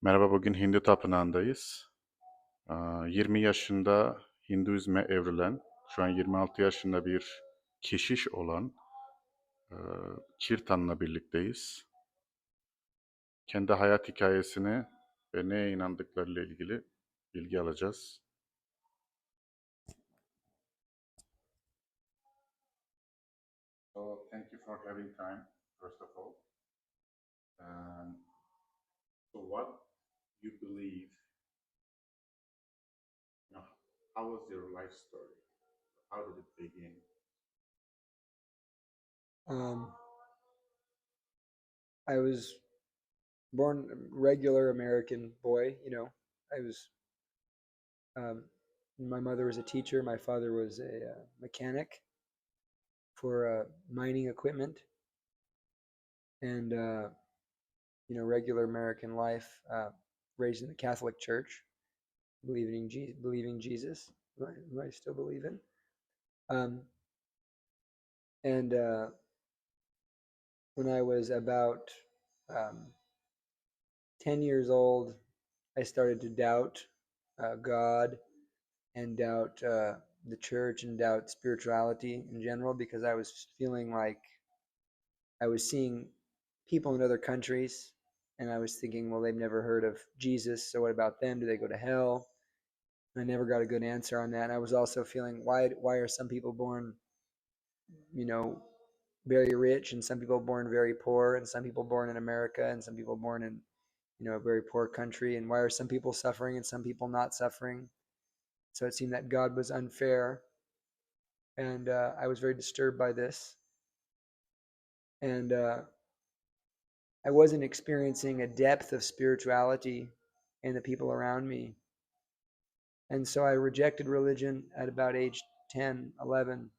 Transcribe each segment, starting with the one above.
Merhaba, bugün Hindu Tapınağı'ndayız. 20 yaşında Hinduizme evrilen, şu an 26 yaşında bir keşiş olan e, Kirtan'la birlikteyiz. Kendi hayat hikayesini ve neye inandıklarıyla ilgili bilgi alacağız. So, thank you for having time, first of all. So what you believe, how was your life story? How did it begin? Um, I was born a regular American boy. I was. Um, my mother was a teacher. My father was a mechanic for mining equipment, and regular American life. Raised in the Catholic Church, believing Jesus, who I still believe in. Um, and When I was about um, 10 years old, I started to doubt God and doubt the church and doubt spirituality in general, because I was feeling like I was seeing people in other countries and I was thinking, well, they've never heard of Jesus, so what about them? Do they go to hell? And I never got a good answer on that. And I was also feeling, why are some people born, you know, very rich, and some people born very poor, and some people born in America, and some people born in, a very poor country, and why are some people suffering and some people not suffering? So it seemed that God was unfair, and I was very disturbed by this, and I wasn't experiencing a depth of spirituality in the people around me, and so I rejected religion at about age 10, 11,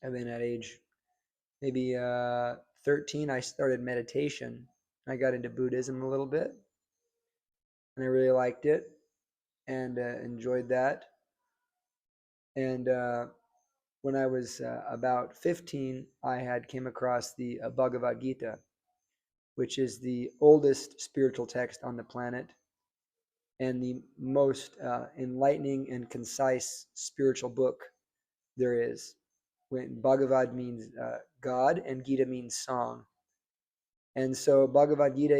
and then at age maybe 13, I started meditation. I got into Buddhism a little bit, and I really liked it and enjoyed that. And when I was about 15, I had came across the Bhagavad Gita, which is the oldest spiritual text on the planet and the most enlightening and concise spiritual book there is. When Bhagavad means God and Gita means song, and so Bhagavad Gita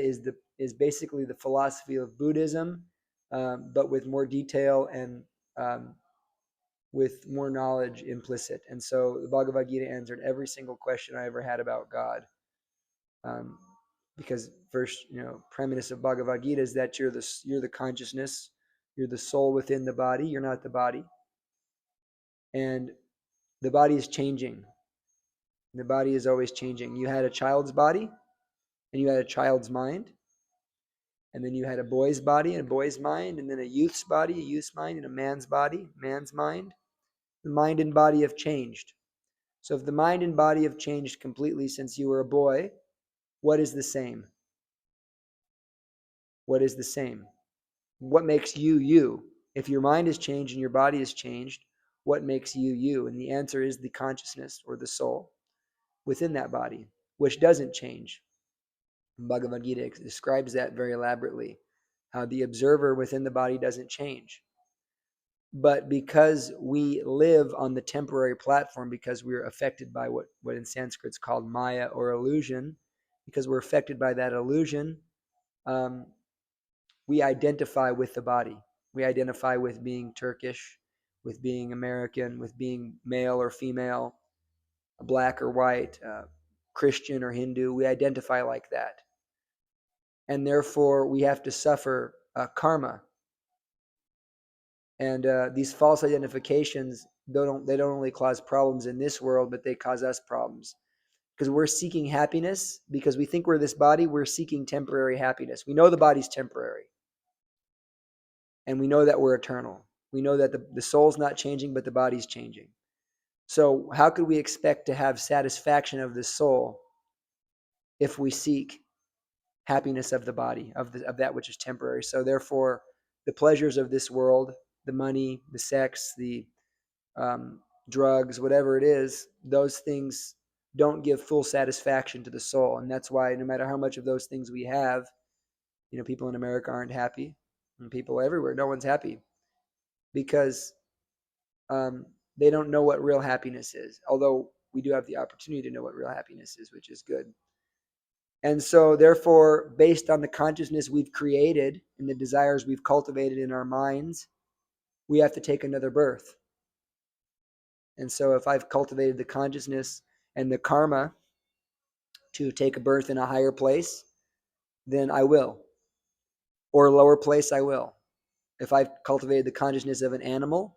is basically the philosophy of Buddhism, but with more detail and um, with more knowledge implicit. And so the Bhagavad Gita answered every single question I ever had about God. Um, because first, premise of Bhagavad Gita is that you're the consciousness, you're the soul within the body. You're not the body, and the body is changing. The body is always changing. You had a child's body, and you had a child's mind, and then you had a boy's body and a boy's mind, and then a youth's body, a youth's mind, and a man's body, man's mind. The mind and body have changed. So if the mind and body have changed completely since you were a boy, what is the same? What is the same? What makes you you? If your mind has changed and your body has changed, what makes you you? And the answer is the consciousness or the soul within that body, which doesn't change. Bhagavad Gita describes that very elaborately, how the observer within the body doesn't change. But because we live on the temporary platform, because we're affected by what in Sanskrit is called Maya or illusion, because we're affected by that illusion, um, we identify with the body. We identify with being Turkish, with being American, with being male or female, black or white, Christian or Hindu. We identify like that. And therefore, we have to suffer karma. And these false identifications, they don't only cause problems in this world, but they cause us problems. Because we're seeking happiness, because we think we're this body, we're seeking temporary happiness. We know the body's temporary. And we know that we're eternal. We know that the soul's not changing, but the body's changing. So how could we expect to have satisfaction of the soul if we seek happiness of the body, of that which is temporary? So therefore, the pleasures of this world, the money, the sex, the drugs, whatever it is, those things don't give full satisfaction to the soul. And that's why no matter how much of those things we have, People in America aren't happy, and people everywhere, no one's happy because they don't know what real happiness is. Although we do have the opportunity to know what real happiness is, which is good. And so, therefore, based on the consciousness we've created and the desires we've cultivated in our minds, we have to take another birth. And so, if I've cultivated the consciousness and the karma to take a birth in a higher place, then I will. Or a lower place, I will. If I've cultivated the consciousness of an animal,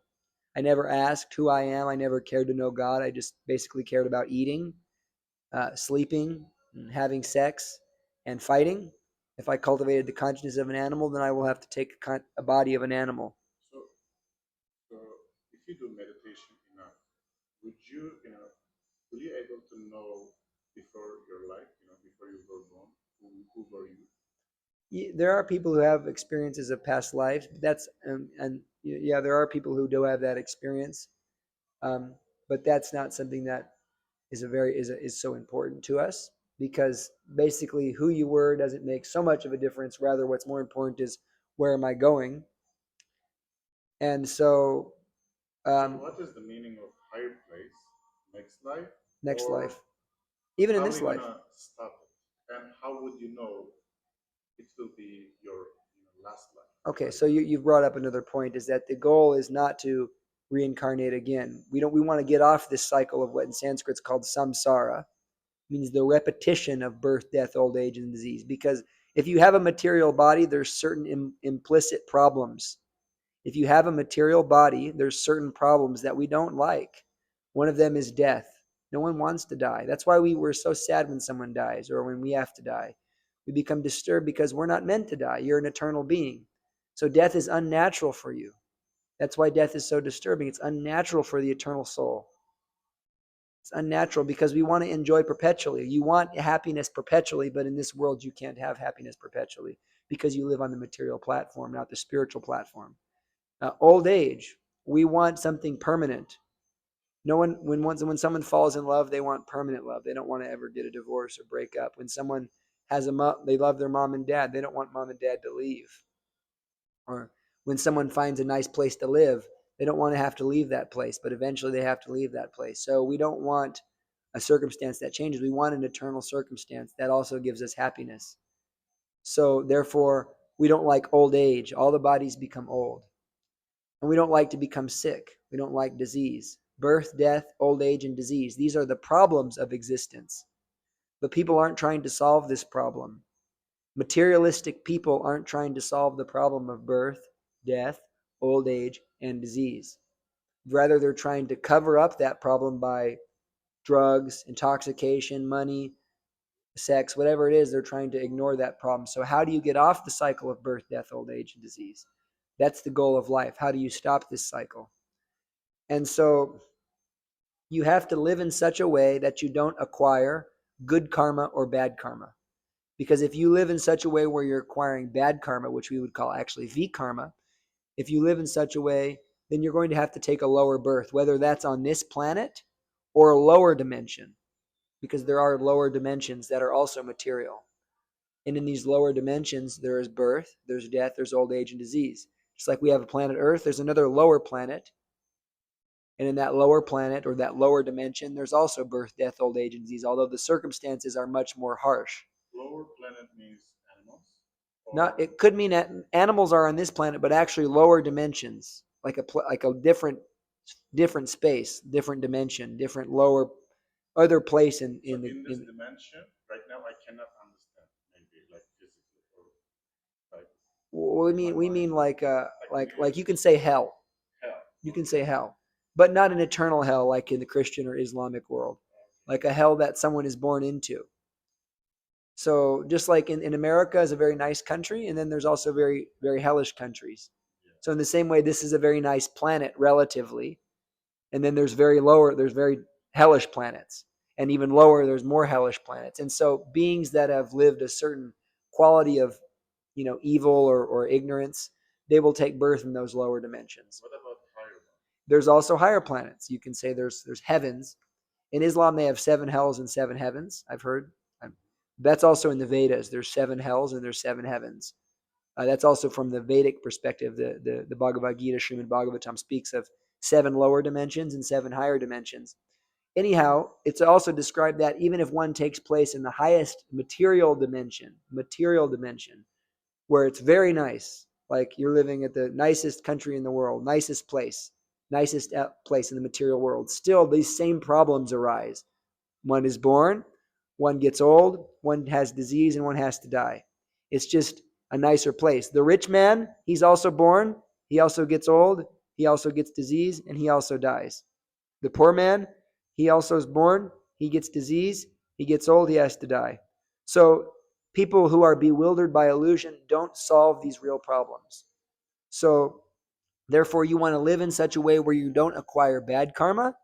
I never asked who I am. I never cared to know God. I just basically cared about eating, sleeping, and having sex, and fighting. If I cultivated the consciousness of an animal, then I will have to take a body of an animal. So if you do meditation enough, would you, will you able to know before your life, before you were born, who were you? There are people who have experiences of past lives. That's and yeah, there are people who do have that experience, but that's not something that is so important to us, because basically who you were doesn't make so much of a difference. Rather, what's more important is where am I going? And so, what is the meaning of higher place, next or life, even in how are this you life. gonna stop it? And how would you know it will be your last life? Okay, so you've brought up another point, is that the goal is not to reincarnate again. We want to get off this cycle of what in Sanskrit is called samsara, means the repetition of birth, death, old age, and disease. Because if you have a material body, there's certain implicit problems. If you have a material body, there's certain problems that we don't like. One of them is death. No one wants to die. That's why we're so sad when someone dies or when we have to die. We become disturbed because we're not meant to die. You're an eternal being. So death is unnatural for you. That's why death is so disturbing. It's unnatural for the eternal soul. It's unnatural because we want to enjoy perpetually. You want happiness perpetually, but in this world you can't have happiness perpetually because you live on the material platform, not the spiritual platform. Old age, we want something permanent. No one, when someone falls in love, they want permanent love. They don't want to ever get a divorce or break up. When someone they love their mom and dad. They don't want mom and dad to leave. Or when someone finds a nice place to live, they don't want to have to leave that place, but eventually they have to leave that place. So we don't want a circumstance that changes. We want an eternal circumstance that also gives us happiness. So therefore, we don't like old age. All the bodies become old. And we don't like to become sick. We don't like disease. Birth, death, old age, and disease. These are the problems of existence. But people aren't trying to solve this problem. Materialistic people aren't trying to solve the problem of birth, death, old age, and disease. Rather, they're trying to cover up that problem by drugs, intoxication, money, sex, whatever it is. They're trying to ignore that problem. So how do you get off the cycle of birth, death, old age, and disease? That's the goal of life. How do you stop this cycle? And so you have to live in such a way that you don't acquire good karma or bad karma. Because if you live in such a way where you're acquiring bad karma, which we would call actually vikarma, if you live in such a way, then you're going to have to take a lower birth, whether that's on this planet or a lower dimension, because there are lower dimensions that are also material. And in these lower dimensions, there is birth, there's death, there's old age, and disease. Just like we have a planet Earth, there's another lower planet. And in that lower planet or that lower dimension, there's also birth, death, old age, and disease, although the circumstances are much more harsh. Lower planet means animals? Not, it could mean that animals are on this planet, but actually lower dimensions, like a different space, different dimension, different lower other place in this dimension right now I cannot understand, maybe like physically or like we mean like you can say hell. You can say hell, but not an eternal hell like in the Christian or Islamic world, like a hell that someone is born into. So just like in America is a very nice country, and then there's also very, very hellish countries. So in the same way, this is a very nice planet relatively, and then there's very hellish planets, and even lower, there's more hellish planets. And so beings that have lived a certain quality of, evil or ignorance, they will take birth in those lower dimensions. What about higher? There's also higher planets. You can say there's heavens. In Islam, they have 7 hells and 7 heavens. I've heard. That's also in the Vedas. There's 7 hells and there's 7 heavens. That's also from the Vedic perspective. The Bhagavad Gita, Srimad Bhagavatam, speaks of 7 lower dimensions and 7 higher dimensions. Anyhow, it's also described that even if one takes place in the highest material dimension, where it's very nice, like you're living at the nicest country in the world, nicest place in the material world, still these same problems arise. One is born, one gets old, one has disease, and one has to die. It's just a nicer place. The rich man, he's also born, he also gets old, he also gets disease, and he also dies. The poor man, he also is born, he gets disease, he gets old, he has to die. So people who are bewildered by illusion don't solve these real problems. So therefore, you want to live in such a way where you don't acquire bad karma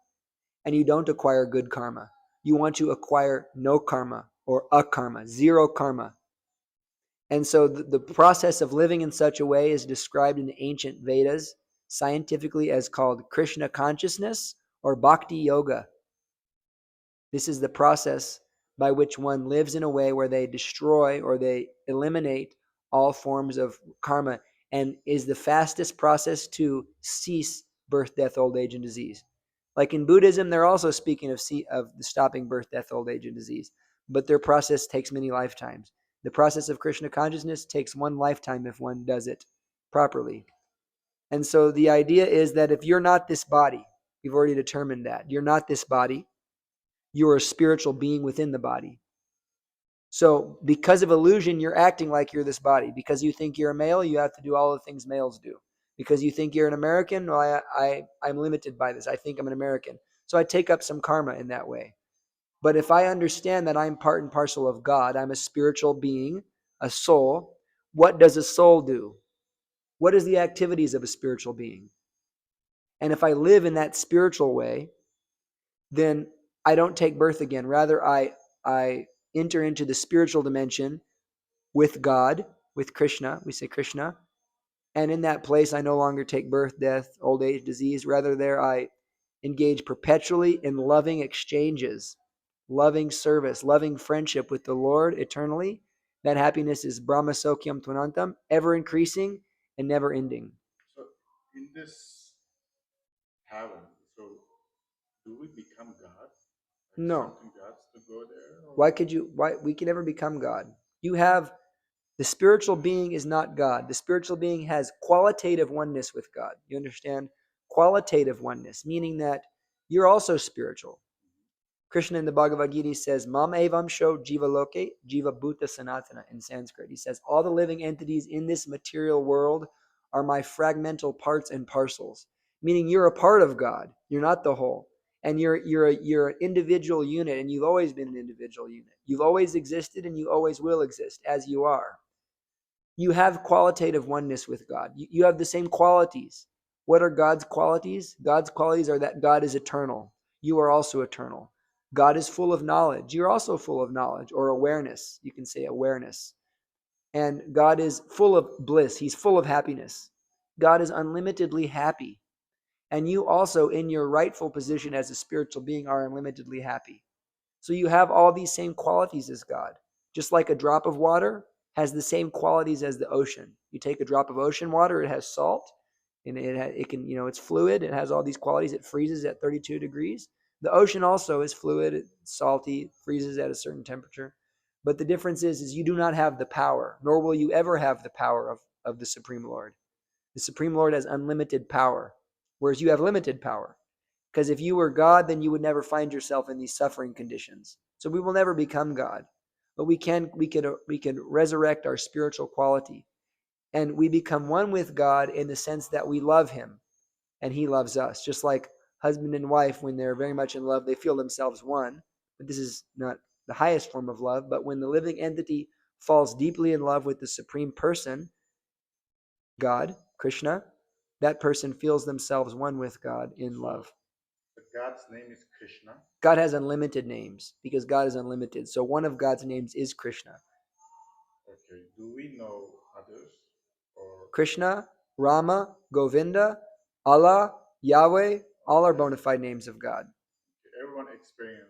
and you don't acquire good karma. You want to acquire no karma or akarma, zero karma. And so the process of living in such a way is described in the ancient Vedas scientifically as called Krishna consciousness or bhakti yoga. This is the process by which one lives in a way where they destroy or they eliminate all forms of karma, and is the fastest process to cease birth, death, old age, and disease. Like in Buddhism, they're also speaking of stopping birth, death, old age, and disease, but their process takes many lifetimes. The process of Krishna consciousness takes one lifetime if one does it properly. And so the idea is that if you're not this body, you've already determined that you're not this body, you're a spiritual being within the body. So because of illusion, you're acting like you're this body. Because you think you're a male, you have to do all the things males do. Because you think you're an American, well, I'm limited by this. I think I'm an American. So I take up some karma in that way. But if I understand that I'm part and parcel of God, I'm a spiritual being, a soul, what does a soul do? What is the activities of a spiritual being? And if I live in that spiritual way, then I don't take birth again. Rather, I enter into the spiritual dimension with God, with Krishna. We say Krishna. And in that place, I no longer take birth, death, old age, disease. Rather, there I engage perpetually in loving exchanges, loving service, loving friendship with the Lord eternally. That happiness is Brahma Sokyam Tvanantam, ever increasing and never ending. So in this heaven, so do we become God? Like No. certain gods to go there? Why we can never become God? The spiritual being is not God. The spiritual being has qualitative oneness with God. You understand? Qualitative oneness, meaning that you're also spiritual. Krishna in the Bhagavad Gita says, Mam evam sho jiva loke, jiva bhuta sanatana in Sanskrit. He says, all the living entities in this material world are my fragmental parts and parcels, meaning you're a part of God. You're not the whole. And you're an individual unit, and you've always been an individual unit. You've always existed, and you always will exist as you are. You have qualitative oneness with God. You have the same qualities. What are God's qualities? God's qualities are that God is eternal. You are also eternal. God is full of knowledge. You're also full of knowledge or awareness. You can say awareness. And God is full of bliss. He's full of happiness. God is unlimitedly happy. And you also, in your rightful position as a spiritual being, are unlimitedly happy. So you have all these same qualities as God. Just like a drop of water has the same qualities as the ocean. You take a drop of ocean water, it has salt, and it can, it's fluid. It has all these qualities. It freezes at 32 degrees. The ocean also is fluid, it's salty, freezes at a certain temperature. But the difference is you do not have the power, nor will you ever have the power of the Supreme Lord. The Supreme Lord has unlimited power, whereas you have limited power. Because if you were God, then you would never find yourself in these suffering conditions. So we will never become God, but we can resurrect our spiritual quality, and we become one with God in the sense that we love Him, and He loves us. Just like husband and wife, when they're very much in love, they feel themselves one. But this is not the highest form of love. But when the living entity falls deeply in love with the Supreme Person, God, Krishna, that person feels themselves one with God in love. God's name is Krishna. God has unlimited names because God is unlimited. So one of God's names is Krishna. Okay. Do we know others? Or Krishna, Rama, Govinda, Allah, Yahweh, all are bona fide names of God. everyone experience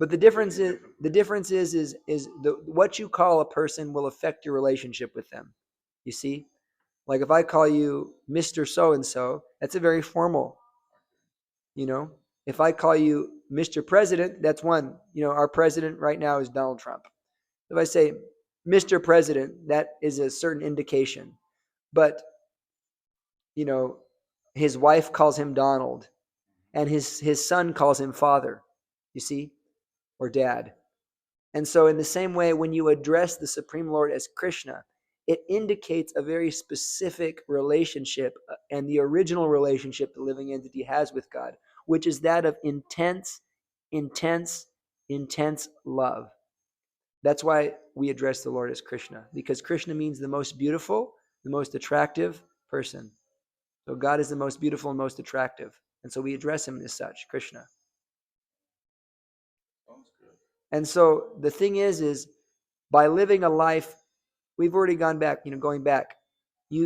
But the difference is what you call a person will affect your relationship with them. You see, like if I call you Mr. So and So, that's a very formal. You know, if I call you Mr. President, that's one. You know, our president right now is Donald Trump. If I say Mr. President, that is a certain indication. But you know, his wife calls him Donald, and his son calls him father. You see, or dad. And so, in the same way, when you address the Supreme Lord as Krishna, it indicates a very specific relationship and the original relationship the living entity has with God, which is that of intense, intense, intense love. That's why we address the Lord as Krishna, because Krishna means the most beautiful, the most attractive person. So God is the most beautiful and most attractive. And so we address him as such, Krishna. And so the thing is by living a life, we've already gone back, going back. If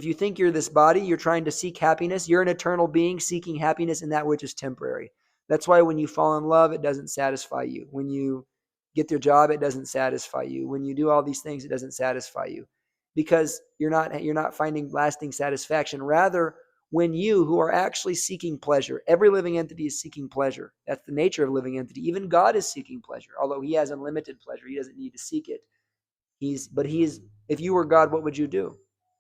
you think you're this body, you're trying to seek happiness. You're an eternal being seeking happiness in that which is temporary. That's why when you fall in love, it doesn't satisfy you. When you get your job, it doesn't satisfy you. When you do all these things, it doesn't satisfy you, because you're not finding lasting satisfaction. Rather, when you, who are actually seeking pleasure, every living entity is seeking pleasure. That's the nature of living entity. Even God is seeking pleasure, although he has unlimited pleasure. He doesn't need to seek it. If you were God, what would you do?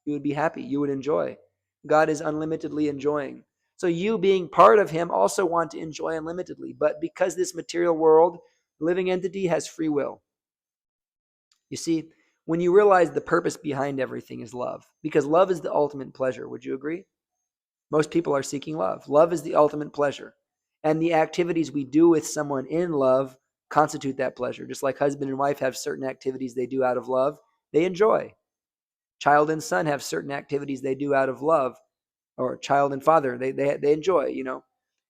You would be happy. You would enjoy. God is unlimitedly enjoying. So you, being part of him, also want to enjoy unlimitedly. But because this material world, living entity, has free will. You see, when you realize the purpose behind everything is love, because love is the ultimate pleasure. Would you agree? Most people are seeking love. Love is the ultimate pleasure. And the activities we do with someone in love constitute that pleasure. Just like husband and wife have certain activities they do out of love, they enjoy. Child and son have certain activities they do out of love, or child and father, they enjoy,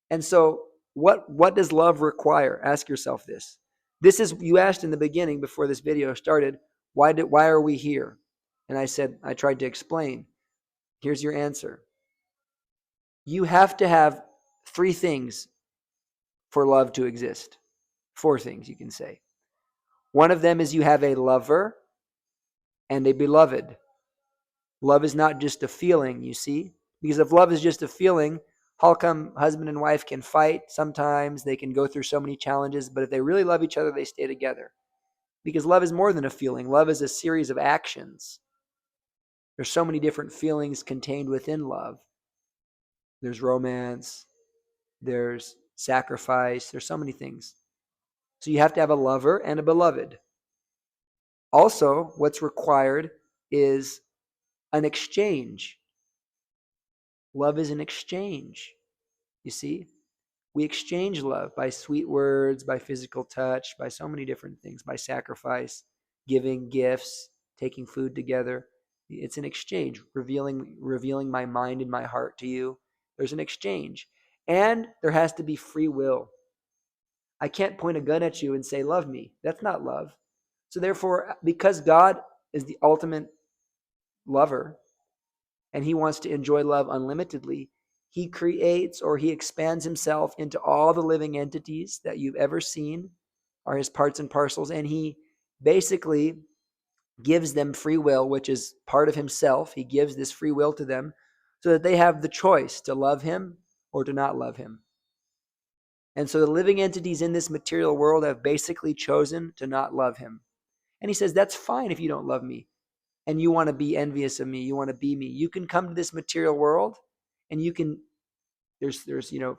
And so what does love require? Ask yourself this. This is, you asked in the beginning before this video started, why are we here? And I tried to explain. Here's your answer. You have to have 3 things for love to exist. 4 things, you can say. One of them is you have a lover and a beloved. Love is not just a feeling, you see? Because if love is just a feeling, how come husband and wife can fight? Sometimes they can go through so many challenges, but if they really love each other, they stay together. Because love is more than a feeling. Love is a series of actions. There's so many different feelings contained within love. There's romance, there's sacrifice, there's so many things. So you have to have a lover and a beloved. Also, what's required is an exchange. Love is an exchange. You see? We exchange love by sweet words, by physical touch, by so many different things, by sacrifice, giving gifts, taking food together. It's an exchange, revealing my mind and my heart to you. There's an exchange. And there has to be free will. I can't point a gun at you and say, love me. That's not love. So therefore, because God is the ultimate lover and he wants to enjoy love unlimitedly, he creates, or he expands himself into all the living entities that you've ever seen are his parts and parcels. And he basically gives them free will, which is part of himself. He gives this free will to them so that they have the choice to love him or to not love him. And so the living entities in this material world have basically chosen to not love him. And he says, that's fine if you don't love me and you want to be envious of me, you want to be me. You can come to this material world and you can, there's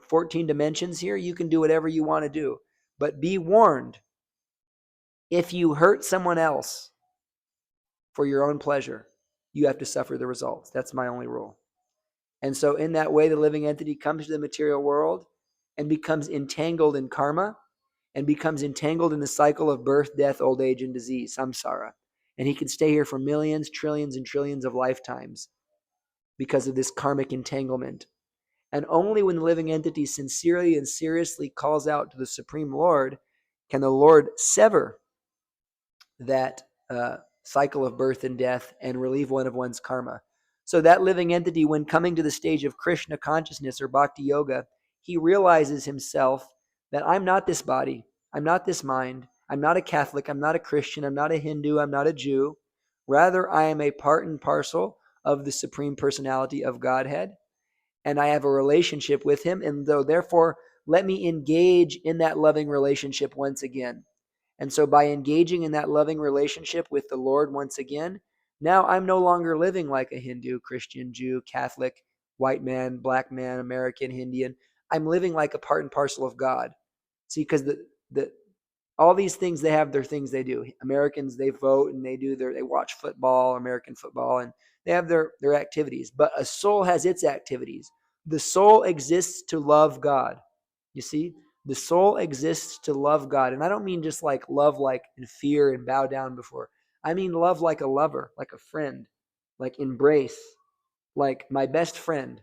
14 dimensions here. You can do whatever you want to do. But be warned, if you hurt someone else for your own pleasure, you have to suffer the results. That's my only rule. And so in that way, the living entity comes to the material world and becomes entangled in karma and becomes entangled in the cycle of birth, death, old age, and disease, samsara. And he can stay here for millions, trillions, and trillions of lifetimes because of this karmic entanglement. And only when the living entity sincerely and seriously calls out to the Supreme Lord can the Lord sever that cycle of birth and death and relieve one of one's karma. So that living entity, when coming to the stage of Krishna consciousness or bhakti yoga, he realizes himself that I'm not this body. I'm not this mind. I'm not a Catholic. I'm not a Christian. I'm not a Hindu. I'm not a Jew. Rather, I am a part and parcel of the Supreme Personality of Godhead, and I have a relationship with him. And therefore, let me engage in that loving relationship once again. And so by engaging in that loving relationship with the Lord once again, now I'm no longer living like a Hindu, Christian, Jew, Catholic, white man, black man, American, Indian. I'm living like a part and parcel of God. See, because the all these things, they have their things they do. Americans, they vote and they watch football, American football, and they have their activities. But a soul has its activities. The soul exists to love God. You see, the soul exists to love God. And I don't mean just like love like in fear and bow down before. I mean love like a lover, like a friend, like embrace, like my best friend,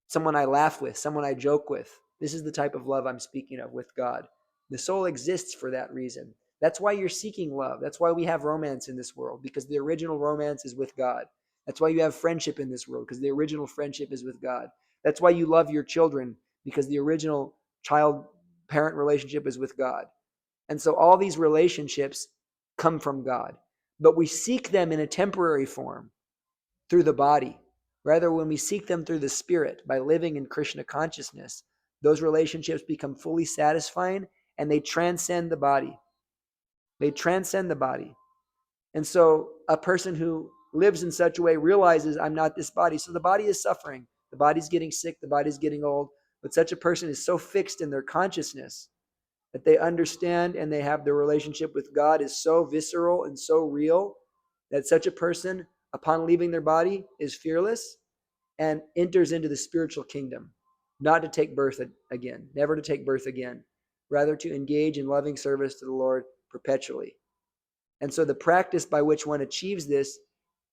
someone I laugh with, someone I joke with. This is the type of love I'm speaking of with God. The soul exists for that reason. That's why you're seeking love. That's why we have romance in this world, because the original romance is with God. That's why you have friendship in this world, because the original friendship is with God. That's why you love your children, because the original child-parent relationship is with God. And so all these relationships come from God. But we seek them in a temporary form through the body. Rather, when we seek them through the spirit, by living in Krishna consciousness, those relationships become fully satisfying and they transcend the body. They transcend the body. And so a person who lives in such a way realizes, I'm not this body. So the body is suffering. The body's getting sick. The body's getting old. But such a person is so fixed in their consciousness that they understand, and they have their relationship with God is so visceral and so real that such a person, upon leaving their body, is fearless and enters into the spiritual kingdom, not to take birth again, never to take birth again, rather to engage in loving service to the Lord perpetually. And so the practice by which one achieves this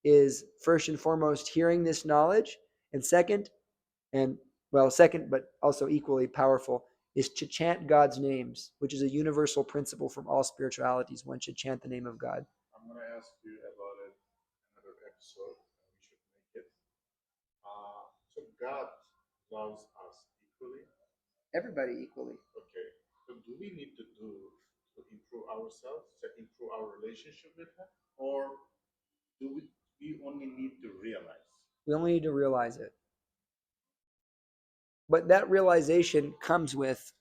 is, first and foremost, hearing this knowledge, and second, but also equally powerful, is to chant God's names, which is a universal principle from all spiritualities. One should chant the name of God. I'm going to ask you about it another episode. We should make it. So God loves us equally. Everybody equally. Okay. So do we need to do to improve ourselves, to improve our relationship with Him, or do we only need to realize? We only need to realize it. But that realization comes with,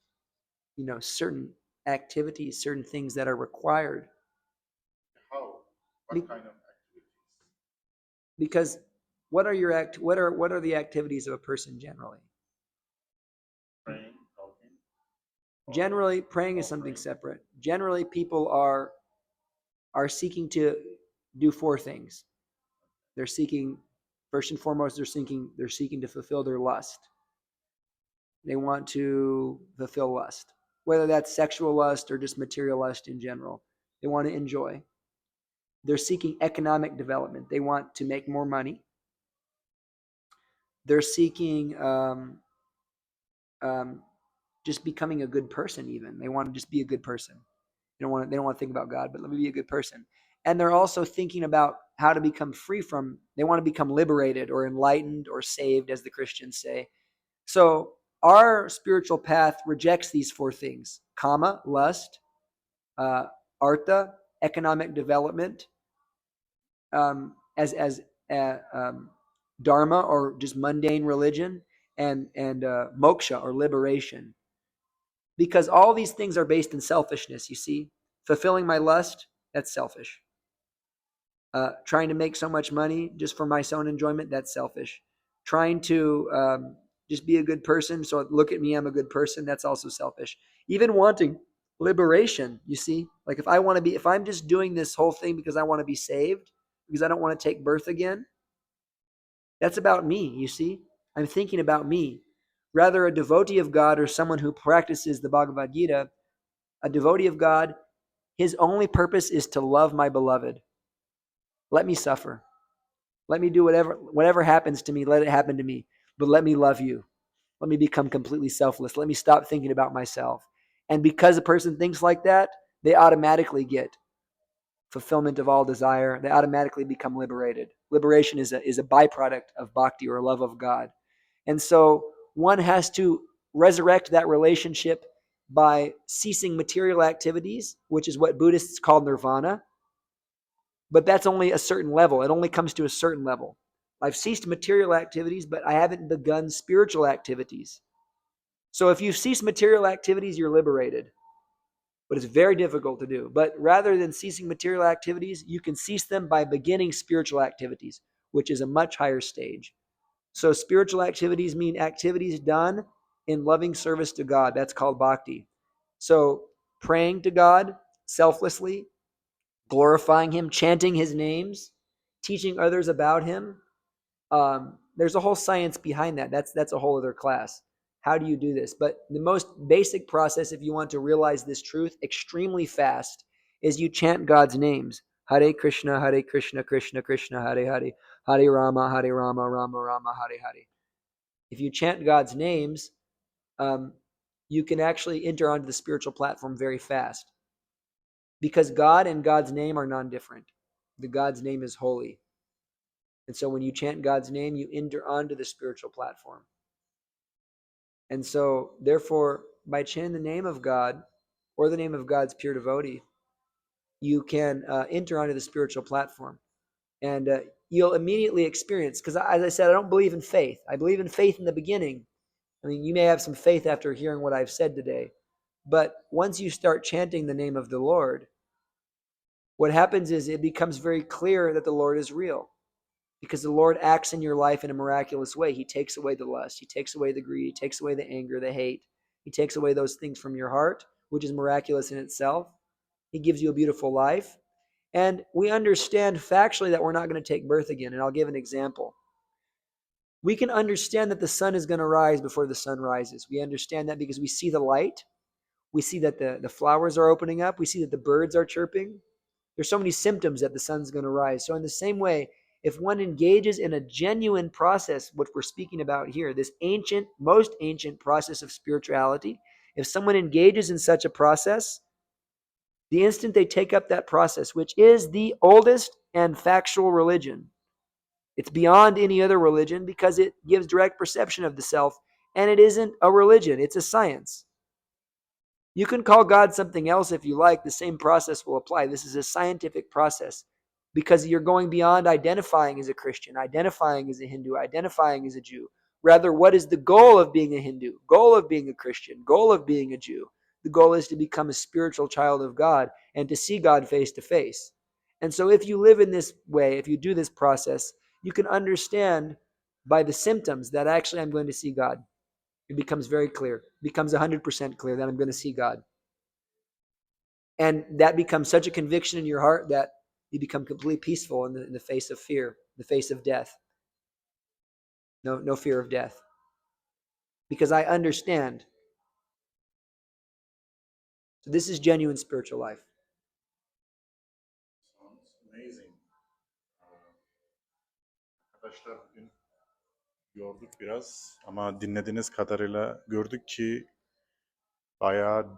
certain activities, certain things that are required. How? What kind of activities? Because what are the activities of a person generally? Praying, talking. Generally, praying is something separate. Generally, people are seeking to do four things. They're seeking, first and foremost, they're seeking to fulfill their lust. They want to fulfill lust, whether that's sexual lust or just material lust in general. They want to enjoy. They're seeking economic development. They want to make more money. They're seeking just becoming a good person. Even they want to just be a good person. They don't want to think about God, but let me be a good person. And they're also thinking about how to become free from. They want to become liberated or enlightened or saved, as the Christians say. So our spiritual path rejects these four things: kama, lust; artha, economic development; as dharma, or just mundane religion; and moksha, or liberation. Because all these things are based in selfishness, you see. Fulfilling my lust, that's selfish. Trying to make so much money just for my own enjoyment, that's selfish. Trying to just be a good person, so look at me, I'm a good person, that's also selfish. Even wanting liberation, you see. Like if I'm just doing this whole thing because I want to be saved, because I don't want to take birth again, that's about me, you see. I'm thinking about me. Rather, a devotee of God, or someone who practices the Bhagavad Gita, a devotee of God, his only purpose is to love my beloved. Let me suffer. Let me do whatever happens to me, let it happen to me. But let me love you. Let me become completely selfless. Let me stop thinking about myself. And because a person thinks like that, they automatically get fulfillment of all desire. They automatically become liberated. Liberation is a byproduct of bhakti, or love of God. And so one has to resurrect that relationship by ceasing material activities, which is what Buddhists call nirvana. But that's only a certain level. It only comes to a certain level. I've ceased material activities, but I haven't begun spiritual activities. So if you cease material activities, you're liberated. But it's very difficult to do. But rather than ceasing material activities, you can cease them by beginning spiritual activities, which is a much higher stage. So spiritual activities mean activities done in loving service to God. That's called bhakti. So praying to God selflessly, glorifying Him, chanting His names, teaching others about Him. There's a whole science behind that. That's a whole other class. How do you do this? But the most basic process, if you want to realize this truth extremely fast, is you chant God's names. Hare Krishna, Krishna Krishna, Hare Hare, Hare Rama, Rama Rama, Hare Hare. If you chant God's names, you can actually enter onto the spiritual platform very fast. Because God and God's name are non-different. The God's name is holy. And so when you chant God's name, you enter onto the spiritual platform. And so, therefore, by chanting the name of God or the name of God's pure devotee, you can enter onto the spiritual platform. And you'll immediately experience, because as I said, I don't believe in faith. I believe in faith in the beginning. I mean, you may have some faith after hearing what I've said today. But once you start chanting the name of the Lord, what happens is it becomes very clear that the Lord is real. Because the Lord acts in your life in a miraculous way. He takes away the lust. He takes away the greed. He takes away the anger, the hate. He takes away those things from your heart, which is miraculous in itself. He gives you a beautiful life. And we understand factually that we're not going to take birth again. And I'll give an example. We can understand that the sun is going to rise before the sun rises. We understand that because we see the light. We see that the flowers are opening up. We see that the birds are chirping. There's so many symptoms that the sun's going to rise. So in the same way, if one engages in a genuine process, what we're speaking about here, this ancient, most ancient process of spirituality, if someone engages in such a process, the instant they take up that process, which is the oldest and factual religion, it's beyond any other religion because it gives direct perception of the self, and it isn't a religion, it's a science. You can call God something else if you like. The same process will apply. This is a scientific process because you're going beyond identifying as a Christian, identifying as a Hindu, identifying as a Jew. Rather, what is the goal of being a Hindu, goal of being a Christian, goal of being a Jew? The goal is to become a spiritual child of God and to see God face to face. And so if you live in this way, if you do this process, you can understand by the symptoms that actually I'm going to see God. It becomes very clear. It becomes 100% clear that I'm going to see God. And that becomes such a conviction in your heart that you become completely peaceful in the face of fear, in the face of death. No fear of death. Because I understand. So this is genuine spiritual life. Sounds amazing. Arkadaşlar bugün yorduk biraz ama dinlediğiniz kadarıyla gördük ki bayağı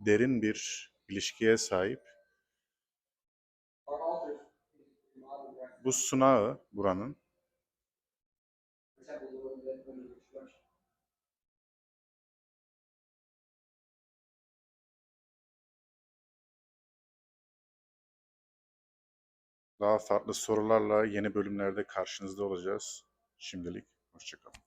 derin bir ilişkiye sahip. Bu sunağı buranın daha farklı sorularla yeni bölümlerde karşınızda olacağız. Şimdilik hoşça kalın.